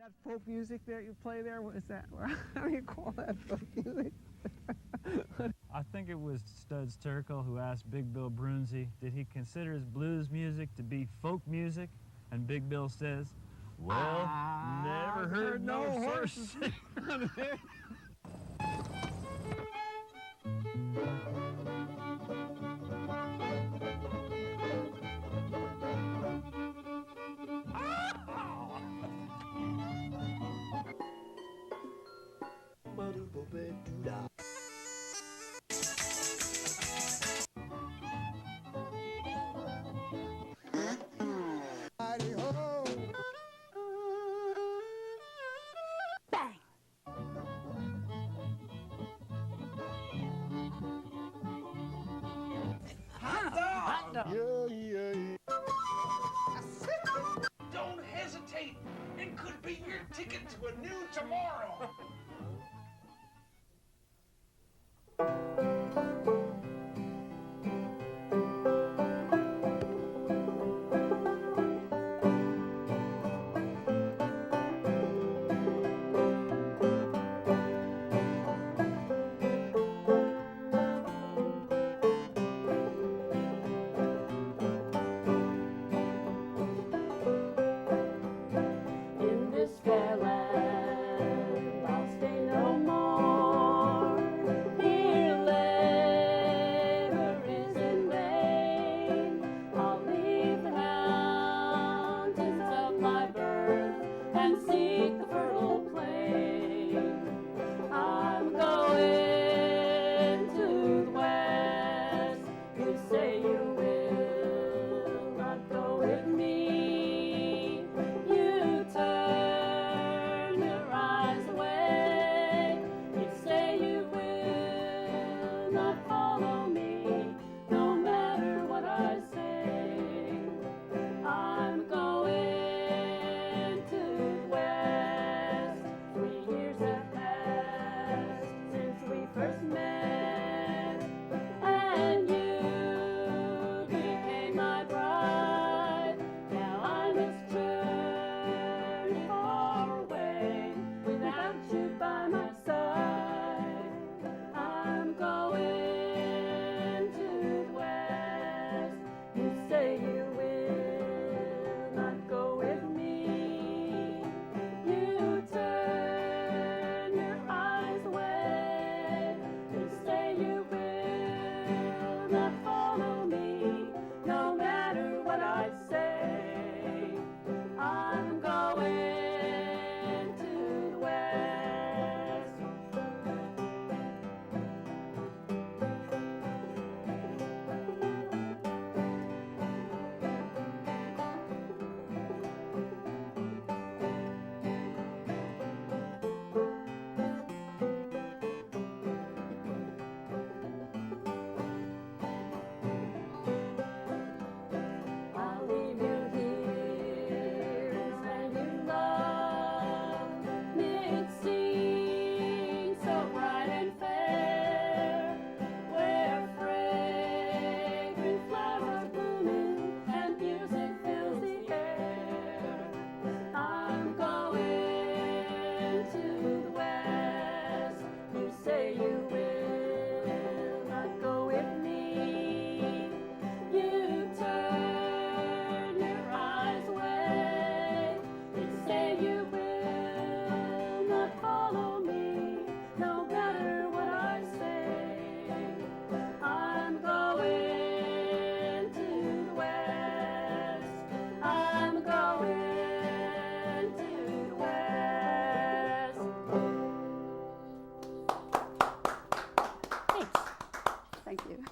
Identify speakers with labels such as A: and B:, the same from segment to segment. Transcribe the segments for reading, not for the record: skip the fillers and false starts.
A: That folk music that you play there, what is that? How do you call that folk music?
B: I think it was Studs Terkel who asked Big Bill Brunzi, did he consider his blues music to be folk music? And Big Bill says, well, never heard no horses sing.
C: Don't hesitate. It could be your ticket to a new tomorrow.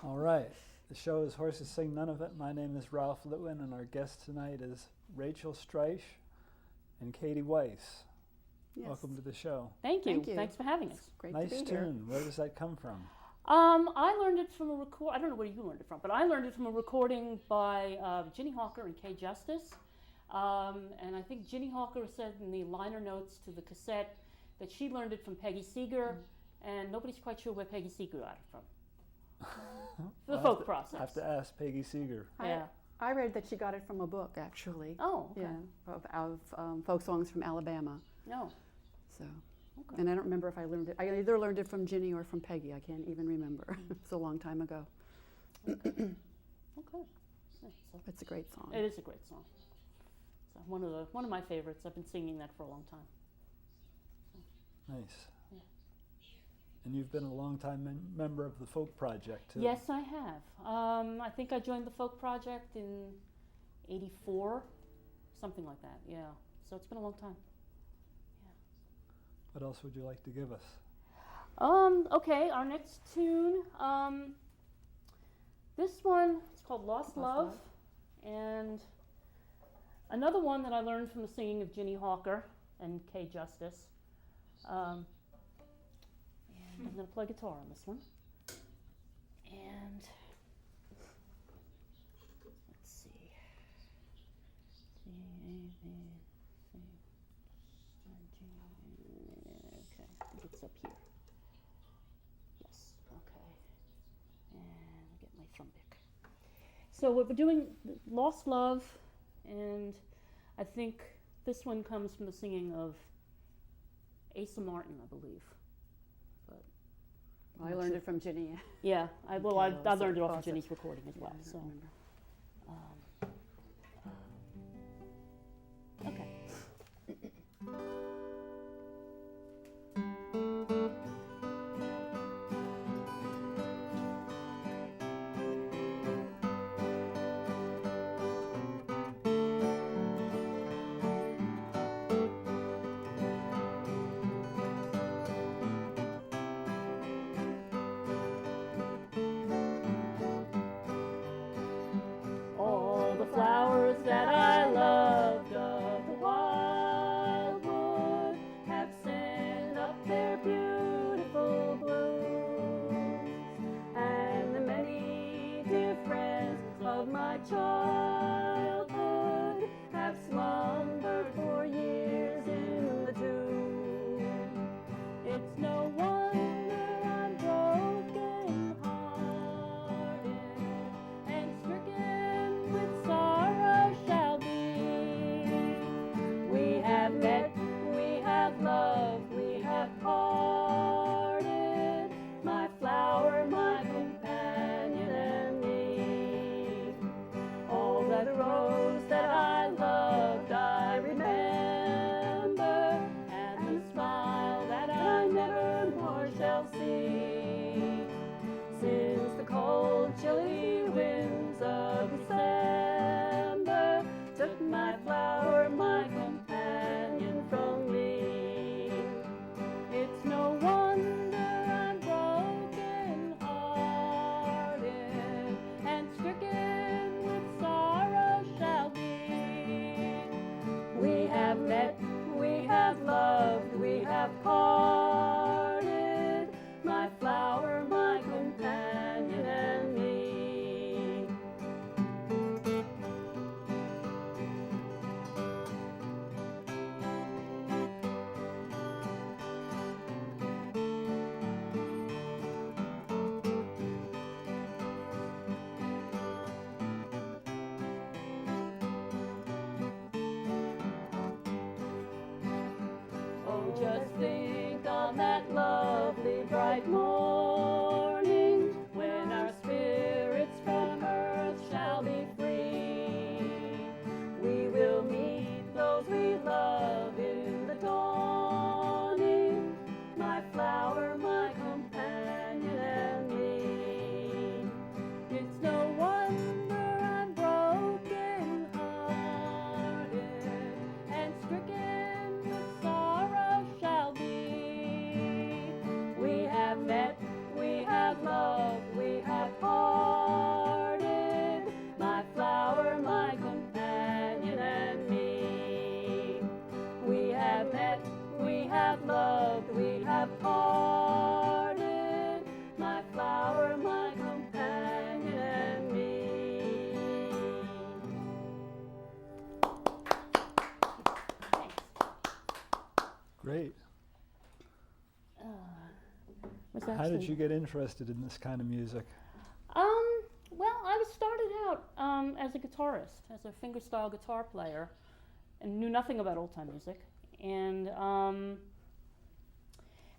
D: All right. The show is Horses Sing None of It. My name is Ralph Litwin, and our guest tonight is Rachel Streich and Katie Weiss.
E: Yes.
D: Welcome to the show.
F: Thank you.
E: Thank you.
F: Thanks for having us.
E: Great
D: Nice
E: to be here.
D: tune. Where does that come from?
F: I learned it from a record. I don't know where you learned it from, but I learned it from a recording by Ginny Hawker and Kay Justice. And I think Ginny Hawker said in the liner notes to the cassette that she learned it from Peggy Seeger, and nobody's quite sure where Peggy Seeger got it from. The folk process.
D: Have to ask Peggy Seeger.
F: Yeah.
E: I read that she got it from a book, actually.
F: Oh, okay.
E: Yeah, of folk songs from Alabama.
F: No.
E: So,
F: Okay.
E: and I don't remember if I learned it. I either learned it from Ginny or from Peggy. I can't even remember. It's a long time ago.
F: Okay. Yeah, so
E: It's a great song.
F: it is a great song. So one of my favorites. I've been singing that for a long time.
D: Nice.
F: Yeah.
D: And you've been a long-time member of the Folk Project, too.
F: Yes, I have. I think I joined the Folk Project in '84, something like that. Yeah. So it's been a long time.
D: What else would you like to give us?
F: Okay, our next tune. This one is called Lost Love, and another one that I learned from the singing of Ginny Hawker and Kay Justice. And I'm going to play guitar on this one. And let's see. Okay, I think it's up here. Yes, okay. And get my thumb pick. So what we're doing, Lost Love, and I think this one comes from the singing of Asa Martin, I believe. But
E: I learned it from Ginny.
F: yeah, I
E: Okay,
F: learned it off of
E: Fawcett.
F: Ginny's recording as well.
E: I don't
F: So
E: remember.
F: okay. All the flowers that I loved of the wildwood have sent up their beautiful blooms, and the many dear friends of my childhood have slumbered for years in the tomb. It's no wonder I'm broken hearted and stricken with sorrow shall be. We have met, we have loved, we have parted, my flower, my companion and me. All that rose that I loved I remember, and the smile that I never more shall see. Since the cold, chilly winds of December took my flower, my companion from me. It's no wonder I'm broken hearted and stricken with sorrow shall be. We have met, we have loved, we have parted, my flower, my companion and me. Oh, just think on that lovely bright morning when our spirits from earth shall be free. We will meet those we love in the dawning, my flower, my companion and me. It's no wonder I'm broken hearted and stricken with sorrow shall be. We have met, we have loved, we have parted, my flower, my companion and me. We have met, we have loved, we have parted, my flower, my companion and me. Thanks.
D: Great.
F: Was
D: How did
F: actually-
D: you get interested in this kind of music?
F: Well, I started out as a guitarist, as a fingerstyle guitar player, and knew nothing about old-time music. And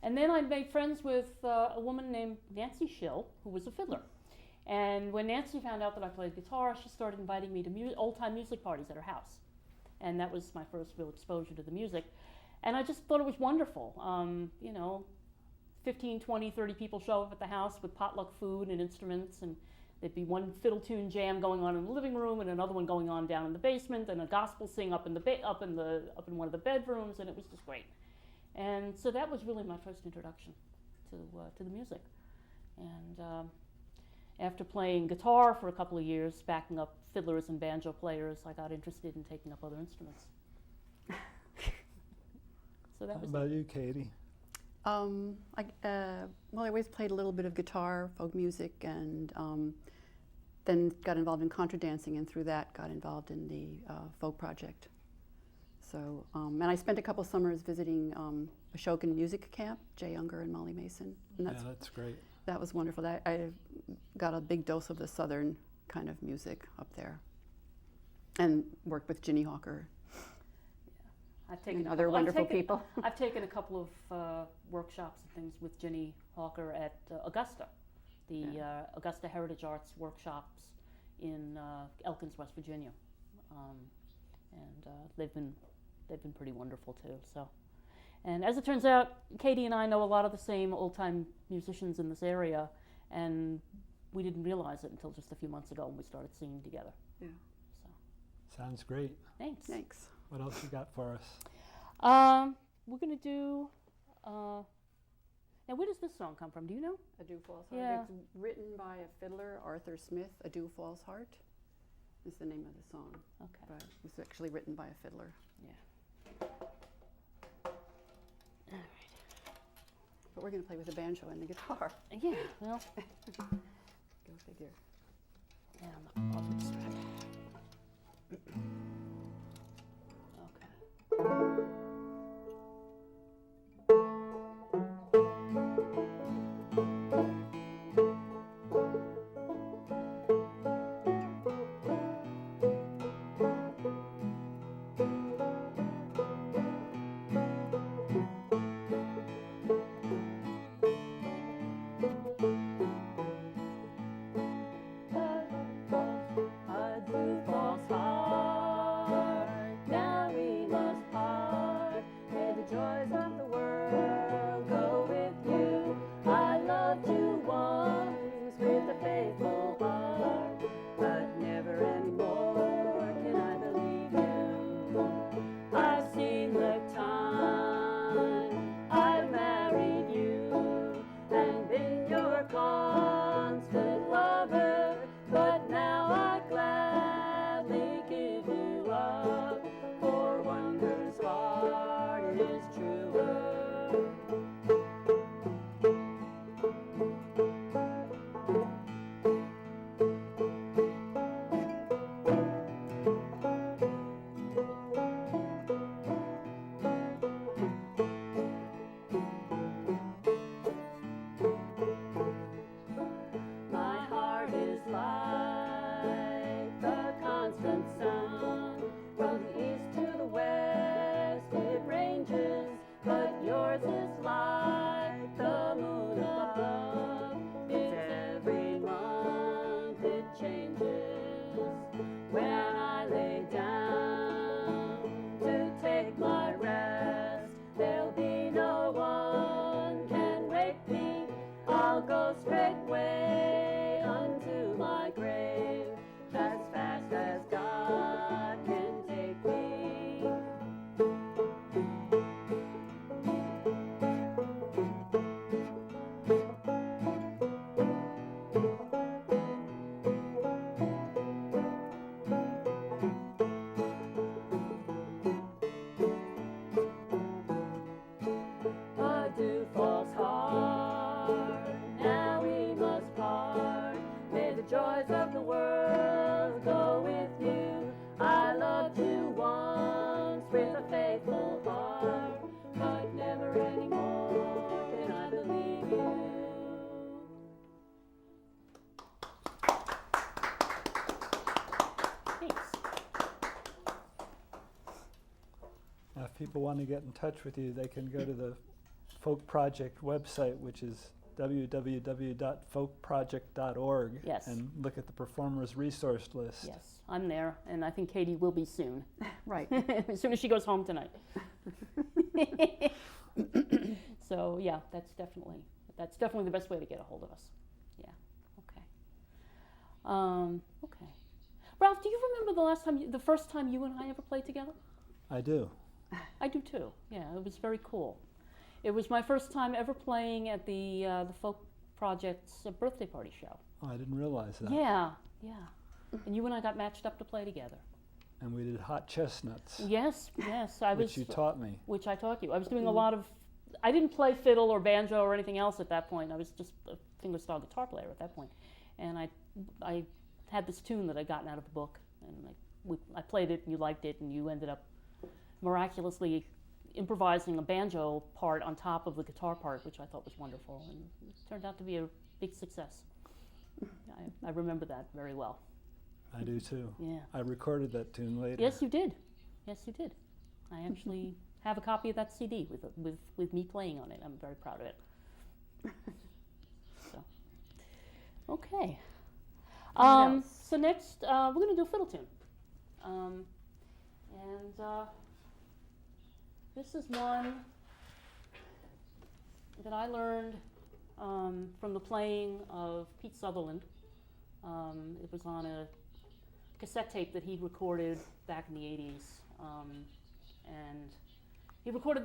F: then I made friends with a woman named Nancy Schill, who was a fiddler. And when Nancy found out that I played guitar, she started inviting me to old-time music parties at her house. And that was my first real exposure to the music. And I just thought it was wonderful. 15, 20, 30 people show up at the house with potluck food and instruments, and there'd be one fiddle tune jam going on in the living room and another one going on down in the basement, and a gospel sing up in one of the bedrooms, and it was just great. And so that was really my first introduction to the music. And after playing guitar for a couple of years, backing up fiddlers and banjo players, I got interested in taking up other instruments. So that
D: How
F: was
D: about you, Katie?
E: I always played a little bit of guitar, folk music, and then got involved in contra dancing, and through that got involved in the folk project. So, and I spent a couple summers visiting a Shokin music camp, Jay Unger and Molly Mason. And
D: That's great.
E: That was wonderful. I got a big dose of the southern kind of music up there, and worked with Ginny Hawker.
F: I've taken
E: other wonderful people.
F: I've taken a couple of workshops and things with Ginny Hawker at Augusta, the Augusta Heritage Arts workshops in Elkins, West Virginia, and they've been pretty wonderful too. So, and as it turns out, Katie and I know a lot of the same old-time musicians in this area, and we didn't realize it until just a few months ago when we started singing together.
E: Yeah.
F: So,
D: Sounds great.
F: thanks.
E: Thanks.
D: What else you got for us?
F: We're gonna do. Now, where does this song come from? Do you know?
E: A Dew Falls Heart.
F: Yeah.
E: It's written by a fiddler, Arthur Smith. A Dew Falls Heart is the name of the song.
F: Okay.
E: But it was actually written by a fiddler.
F: Yeah. All right.
E: But we're going to play with the banjo and the guitar.
F: Yeah. Well.
E: Go figure.
F: Yeah, I'm not bothered. Okay. A dew falls hard.
D: people want to get in touch with you, they can go to the Folk Project website, which is www.folkproject.org,
F: Yes.
D: and look at the performers resource list.
F: Yes, I'm there, and I think Katie will be soon.
E: Right.
F: As soon as she goes home tonight. So yeah, that's definitely the best way to get a hold of us. Yeah. Okay. Okay. Ralph, do you remember the first time you and I ever played together?
D: I do.
F: I do too. Yeah, it was very cool. It was my first time ever playing at the Folk Project's birthday party show.
D: Oh, I didn't realize that.
F: Yeah, yeah. And you and I got matched up to play together.
D: And we did Hot Chestnuts.
F: Yes.
D: Which you taught me.
F: Which I taught you. I was doing a lot of. I didn't play fiddle or banjo or anything else at that point. I was just a fingerstyle guitar player at that point, and I had this tune that I'd gotten out of the book, and I played it, and you liked it, and you ended up miraculously improvising a banjo part on top of the guitar part, which I thought was wonderful, and it turned out to be a big success. I remember that very well.
D: I do too.
F: Yeah.
D: I recorded that tune later.
F: Yes, you did. Yes, you did. I actually have a copy of that CD with me playing on it. I'm very proud of it. So, okay. So next, we're going to do a fiddle tune. This is one that I learned from the playing of Pete Sutherland. It was on a cassette tape that he recorded back in the 80s, and he recorded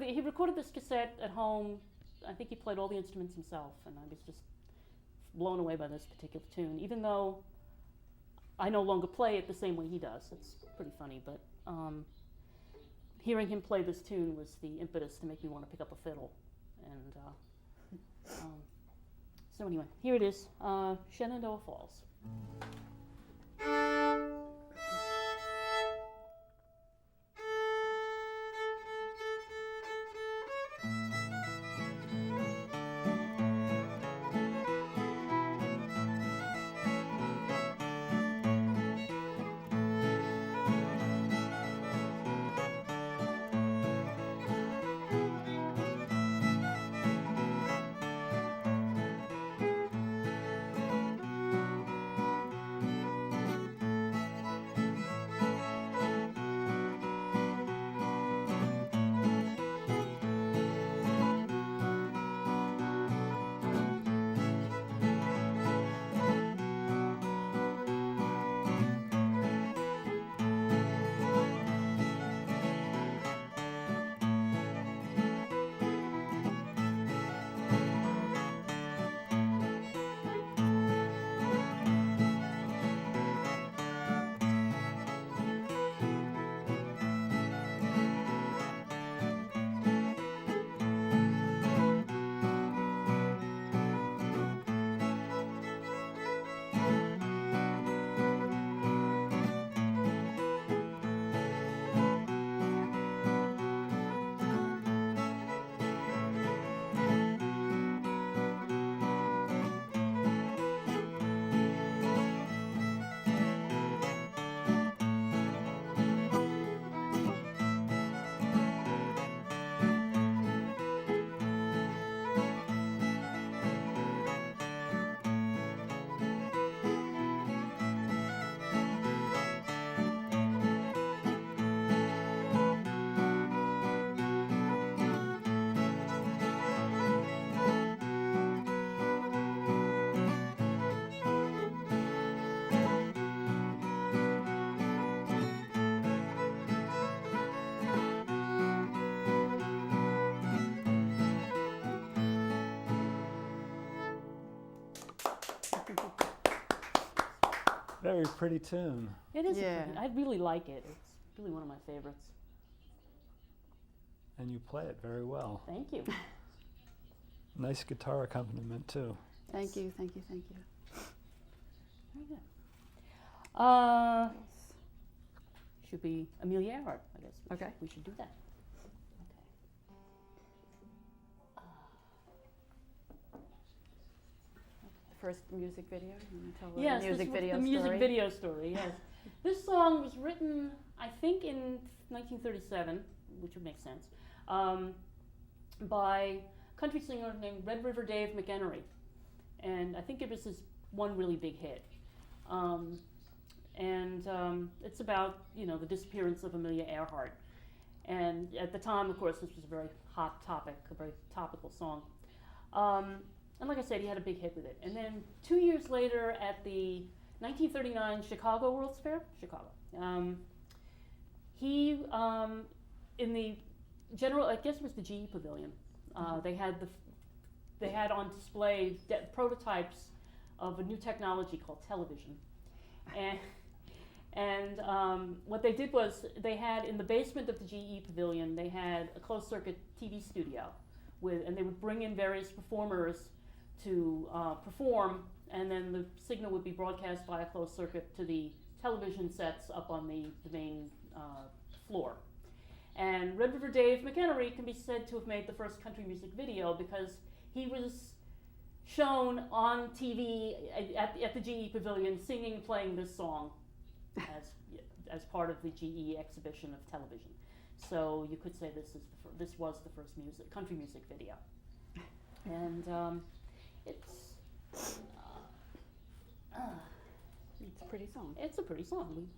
F: this cassette at home. I think he played all the instruments himself, and I was just blown away by this particular tune, even though I no longer play it the same way he does. It's pretty funny, but hearing him play this tune was the impetus to make me want to pick up a fiddle. And so anyway, here it is, Shenandoah Falls.
D: Very pretty tune.
F: It is.
E: Yeah.
F: I really like it. It's really one of my favorites.
D: And you play it very well.
F: Thank you.
D: Nice guitar accompaniment too.
E: Thank you, thank you, thank you.
F: Very good. Should be Amelia Earhart, I guess.
E: Okay.
F: We should do that.
E: First music video. You want to tell
F: Yes,
E: the music video
F: the
E: story?
F: music video story. Yes, this song was written, I think, in 1937. which would make sense, by a country singer named Red River Dave McEnery. And I think it was his one really big hit. It's about, the disappearance of Amelia Earhart. And at the time, of course, this was a very hot topic, a very topical song. And like I said, he had a big hit with it. And then 2 years later at the 1939 Chicago World's Fair, he, in the general, I guess it was the GE Pavilion, they had on display prototypes of a new technology called television. And what they did was they had, in the basement of the GE Pavilion, they had a closed circuit TV studio and they would bring in various performers to perform, and then the signal would be broadcast via closed circuit to the television sets up on the main floor. And Red River Dave McEnery can be said to have made the first country music video because he was shown on TV at the GE Pavilion singing, playing this song as part of the GE exhibition of television. So you could say this was the first country music video. And it's
E: It's a pretty song.
F: It's a pretty song.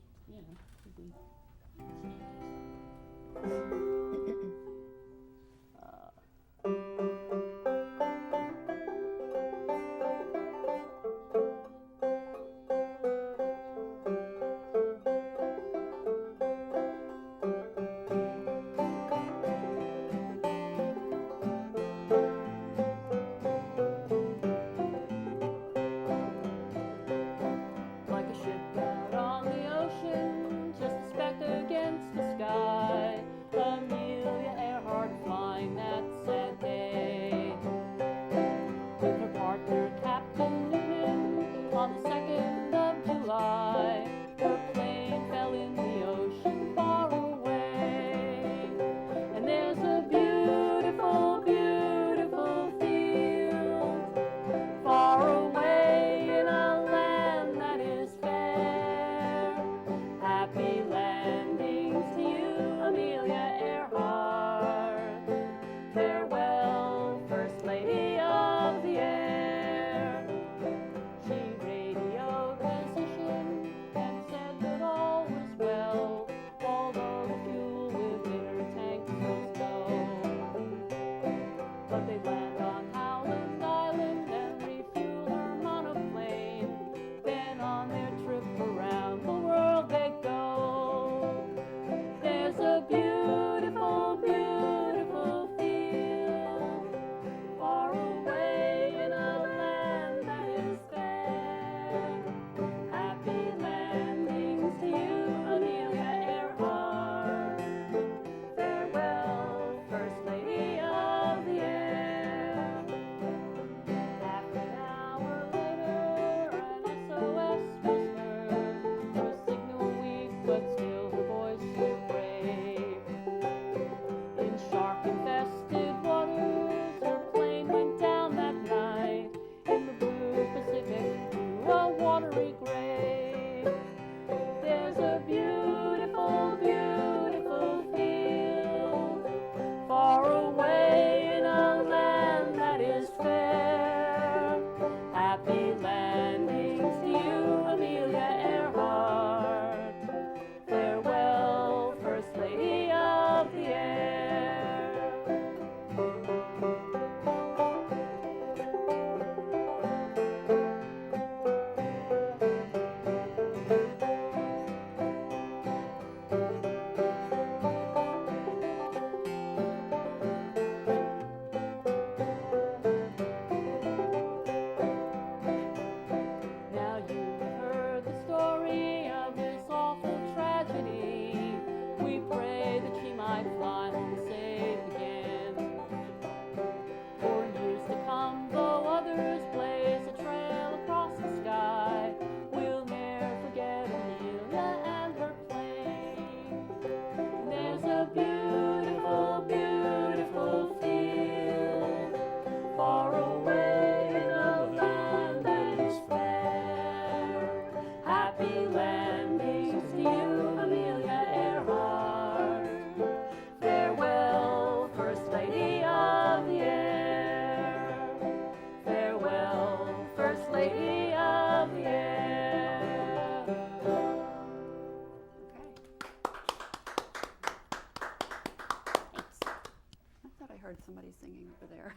E: heard somebody singing over there.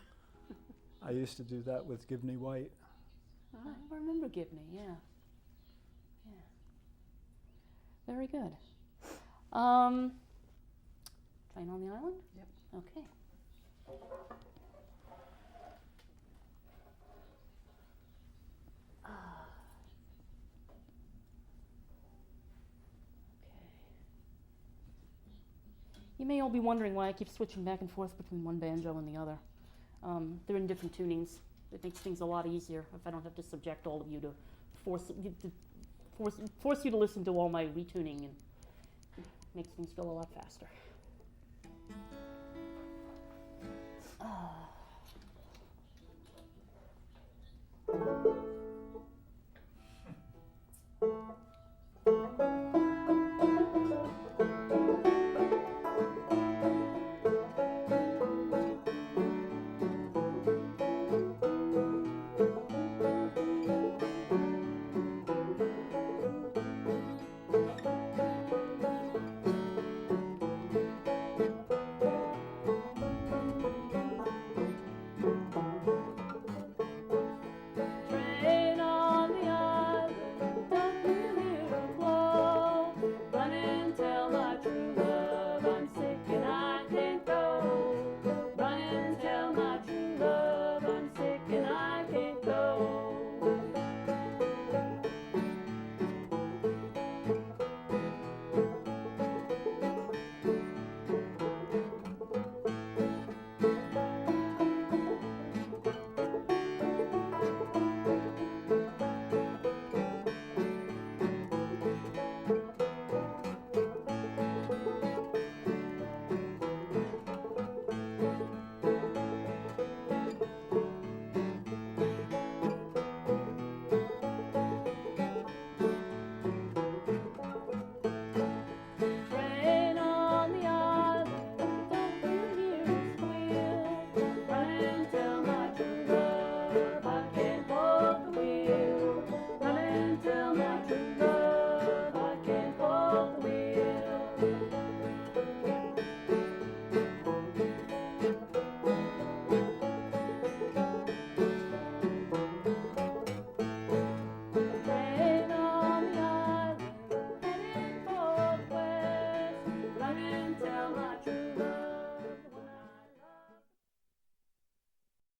D: I used to do that with Gibney White.
F: I remember Gibney, yeah. Yeah. Very good. Train on the Island?
E: Yep.
F: Okay. You may all be wondering why I keep switching back and forth between one banjo and the other. They're in different tunings. It makes things a lot easier if I don't have to subject all of you to force you to listen to all my retuning, and it makes things go a lot faster.